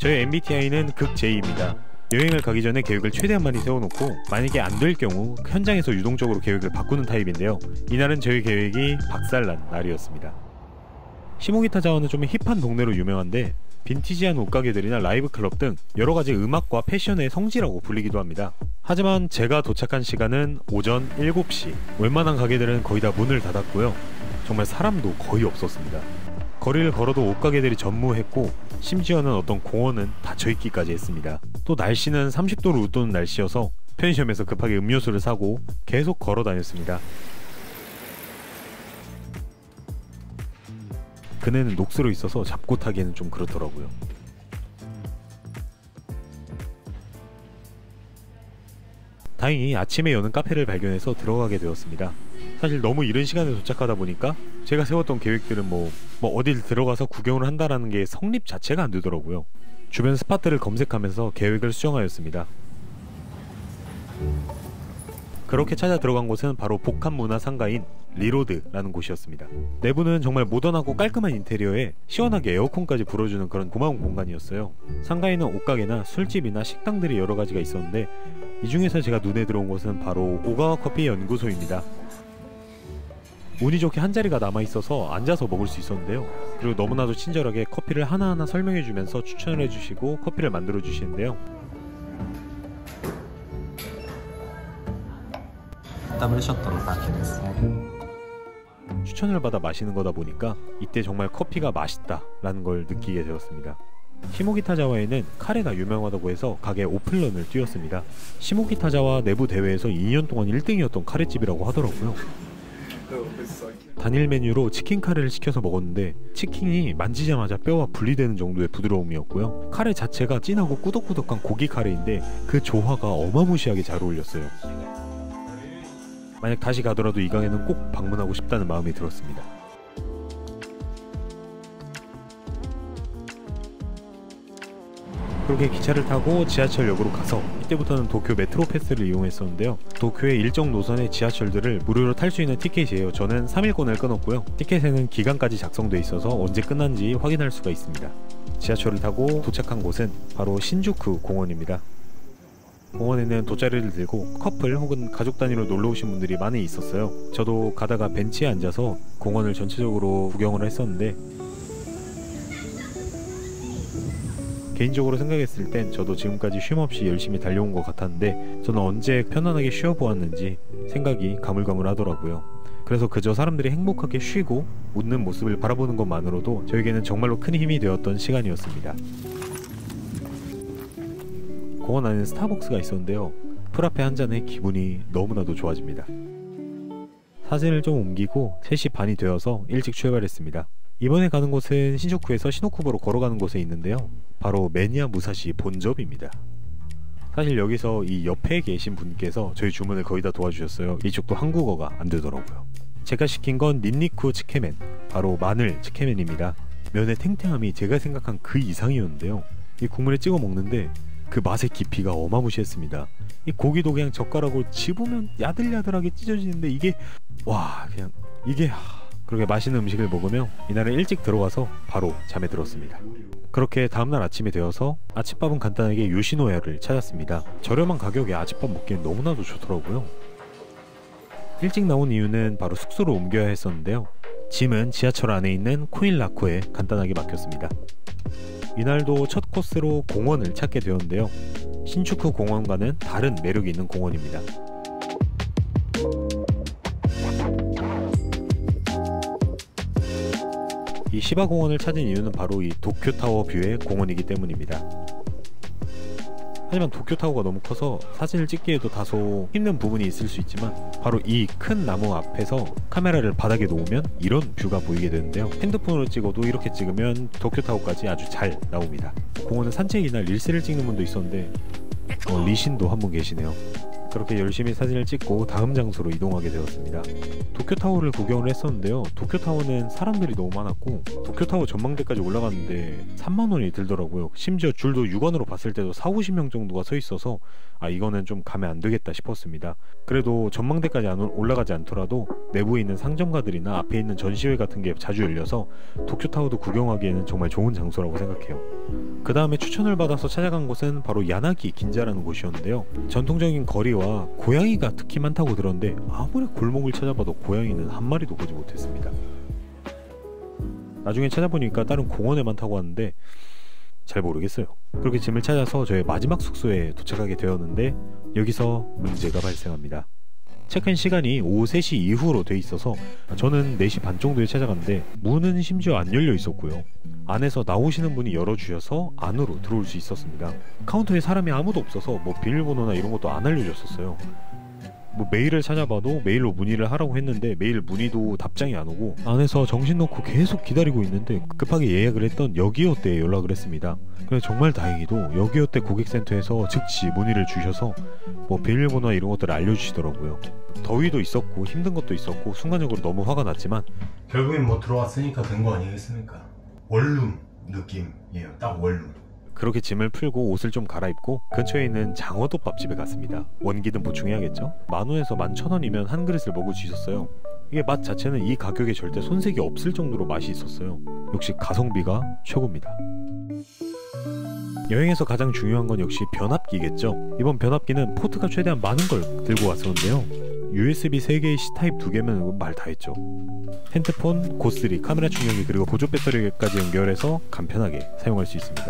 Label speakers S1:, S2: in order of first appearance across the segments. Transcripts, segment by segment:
S1: 저희 MBTI는 극 J입니다. 여행을 가기 전에 계획을 최대한 많이 세워놓고 만약에 안 될 경우 현장에서 유동적으로 계획을 바꾸는 타입인데요. 이날은 저희 계획이 박살난 날이었습니다. 시모기타 자와는 좀 힙한 동네로 유명한데 빈티지한 옷가게들이나 라이브 클럽 등 여러가지 음악과 패션의 성지라고 불리기도 합니다. 하지만 제가 도착한 시간은 오전 7시. 웬만한 가게들은 거의 다 문을 닫았고요. 정말 사람도 거의 없었습니다. 거리를 걸어도 옷가게들이 전무했고 심지어는 어떤 공원은 닫혀있기까지 했습니다. 또 날씨는 30도를 웃도는 날씨여서 편의점에서 급하게 음료수를 사고 계속 걸어 다녔습니다. 그네는 녹슬어 있어서 잡고 타기에는 좀 그렇더라고요. 다행히 아침에 여는 카페를 발견해서 들어가게 되었습니다. 사실 너무 이른 시간에 도착하다 보니까 제가 세웠던 계획들은 뭐 어딜 들어가서 구경을 한다라는 게 성립 자체가 안 되더라고요. 주변 스팟들을 검색하면서 계획을 수정하였습니다. 그렇게 찾아 들어간 곳은 바로 복합문화 상가인 리로드라는 곳이었습니다. 내부는 정말 모던하고 깔끔한 인테리어에 시원하게 에어컨까지 불어주는 그런 고마운 공간이었어요. 상가에는 옷가게나 술집이나 식당들이 여러가지가 있었는데 이 중에서 제가 눈에 들어온 곳은 바로 오가와 커피 연구소입니다. 운이 좋게 한 자리가 남아있어서 앉아서 먹을 수 있었는데요. 그리고 너무나도 친절하게 커피를 하나하나 설명해주면서 추천을 해주시고 커피를 만들어주시는데요. 추천을 받아 마시는 거다 보니까 이때 정말 커피가 맛있다 라는 걸 느끼게 되었습니다. 시모기타 자와에는 카레가 유명하다고 해서 가게 오픈런을 뛰었습니다. 시모기타 자와 내부 대회에서 2년 동안 1등이었던 카레집이라고 하더라고요. 단일 메뉴로 치킨 카레를 시켜서 먹었는데 치킨이 만지자마자 뼈와 분리되는 정도의 부드러움이었고요. 카레 자체가 진하고 꾸덕꾸덕한 고기 카레인데 그 조화가 어마무시하게 잘 어울렸어요. 만약 다시 가더라도 이 가게는 꼭 방문하고 싶다는 마음이 들었습니다. 그렇게 기차를 타고 지하철역으로 가서 이때부터는 도쿄 메트로 패스를 이용했었는데요. 도쿄의 일정 노선의 지하철들을 무료로 탈 수 있는 티켓이에요. 저는 3일권을 끊었고요. 티켓에는 기간까지 작성돼 있어서 언제 끝난지 확인할 수가 있습니다. 지하철을 타고 도착한 곳은 바로 신주쿠 공원입니다. 공원에는 돗자리를 들고 커플 혹은 가족 단위로 놀러 오신 분들이 많이 있었어요. 저도 가다가 벤치에 앉아서 공원을 전체적으로 구경을 했었는데 개인적으로 생각했을 땐 저도 지금까지 쉼없이 열심히 달려온 것 같았는데 저는 언제 편안하게 쉬어보았는지 생각이 가물가물하더라고요. 그래서 그저 사람들이 행복하게 쉬고 웃는 모습을 바라보는 것만으로도 저에게는 정말로 큰 힘이 되었던 시간이었습니다. 공원 안에는 스타벅스가 있었는데요. 프라페 한 잔에 기분이 너무나도 좋아집니다. 사진을 좀 옮기고 3시 반이 되어서 일찍 출발했습니다. 이번에 가는 곳은 신주쿠에서 시노쿠보로 걸어가는 곳에 있는데요. 바로 매니아 무사시 본점입니다. 사실 여기서 이 옆에 계신 분께서 저희 주문을 거의 다 도와주셨어요. 이쪽도 한국어가 안 되더라고요. 제가 시킨 건 닌니쿠 츠케멘, 바로 마늘 츠케멘입니다. 면의 탱탱함이 제가 생각한 그 이상이었는데요. 이 국물에 찍어 먹는데 그 맛의 깊이가 어마무시했습니다. 이 고기도 그냥 젓가락으로 집으면 야들야들하게 찢어지는데 이게 그렇게 맛있는 음식을 먹으며 이날은 일찍 들어가서 바로 잠에 들었습니다. 그렇게 다음날 아침이 되어서 아침밥은 간단하게 요시노야를 찾았습니다. 저렴한 가격에 아침밥 먹기엔 너무나도 좋더라고요. 일찍 나온 이유는 바로 숙소로 옮겨야 했었는데요. 짐은 지하철 안에 있는 코인라쿠에 간단하게 맡겼습니다. 이날도 첫 코스로 공원을 찾게 되었는데요. 신주쿠 공원과는 다른 매력이 있는 공원입니다. 이 시바공원을 찾은 이유는 바로 이 도쿄타워 뷰의 공원이기 때문입니다. 하지만 도쿄타워가 너무 커서 사진을 찍기에도 다소 힘든 부분이 있을 수 있지만 바로 이 큰 나무 앞에서 카메라를 바닥에 놓으면 이런 뷰가 보이게 되는데요. 핸드폰으로 찍어도 이렇게 찍으면 도쿄타워까지 아주 잘 나옵니다. 공원은 산책이나 릴스를 찍는 분도 있었는데 리신도 한 분 계시네요. 그렇게 열심히 사진을 찍고 다음 장소로 이동하게 되었습니다. 도쿄타워를 구경을 했었는데요. 도쿄타워는 사람들이 너무 많았고 도쿄타워 전망대까지 올라갔는데 3만원이 들더라고요. 심지어 줄도 육안으로 봤을 때도 40~50명 정도가 서 있어서 이거는 좀 가면 안 되겠다 싶었습니다. 그래도 전망대까지 올라가지 않더라도 내부에 있는 상점가들이나 앞에 있는 전시회 같은 게 자주 열려서 도쿄타워도 구경하기에는 정말 좋은 장소라고 생각해요. 그 다음에 추천을 받아서 찾아간 곳은 바로 야나기 긴자라는 곳이었는데요. 전통적인 거리와 고양이가 특히 많다고 들었는데 아무리 골목을 찾아봐도 고양이는 한 마리도 보지 못했습니다. 나중에 찾아보니까 다른 공원에 많다고 하는데 잘 모르겠어요. 그렇게 짐을 찾아서 저의 마지막 숙소에 도착하게 되었는데 여기서 문제가 발생합니다. 체크인 시간이 오후 3시 이후로 돼 있어서 저는 4시 반 정도에 찾아갔는데 문은 심지어 안 열려 있었고요. 안에서 나오시는 분이 열어주셔서 안으로 들어올 수 있었습니다. 카운터에 사람이 아무도 없어서 뭐 비밀번호나 이런 것도 안 알려줬었어요. 뭐 메일을 찾아봐도 메일로 문의를 하라고 했는데 메일 문의도 답장이 안 오고 안에서 정신 놓고 계속 기다리고 있는데 급하게 예약을 했던 여기요때에 연락을 했습니다. 그래서 정말 다행히도 여기요때 고객센터에서 즉시 문의를 주셔서 뭐 비밀번호나 이런 것들을 알려주시더라고요. 더위도 있었고 힘든 것도 있었고 순간적으로 너무 화가 났지만
S2: 결국엔 뭐 들어왔으니까 된 거 아니겠습니까? 원룸 느낌이에요. 딱 원룸.
S1: 그렇게 짐을 풀고 옷을 좀 갈아입고 근처에 있는 장어덮밥집에 갔습니다. 원기든 보충해야겠죠? 10,000원에서 11,000원이면 한 그릇을 먹을 수 있었어요. 이게 맛 자체는 이 가격에 절대 손색이 없을 정도로 맛이 있었어요. 역시 가성비가 최고입니다. 여행에서 가장 중요한 건 역시 변압기겠죠. 이번 변압기는 포트가 최대한 많은 걸 들고 왔었는데요. USB 3개의 C타입 2개면 말 다 했죠. 핸드폰, 고3, 카메라 충전기 그리고 보조 배터리까지 연결해서 간편하게 사용할 수 있습니다.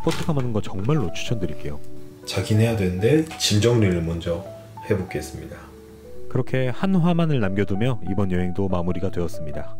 S1: 포트가 많은 거 정말로 추천드릴게요.
S2: 자긴 해야 되는데 짐 정리를 먼저 해보겠습니다.
S1: 그렇게 한 화만을 남겨두며 이번 여행도 마무리가 되었습니다.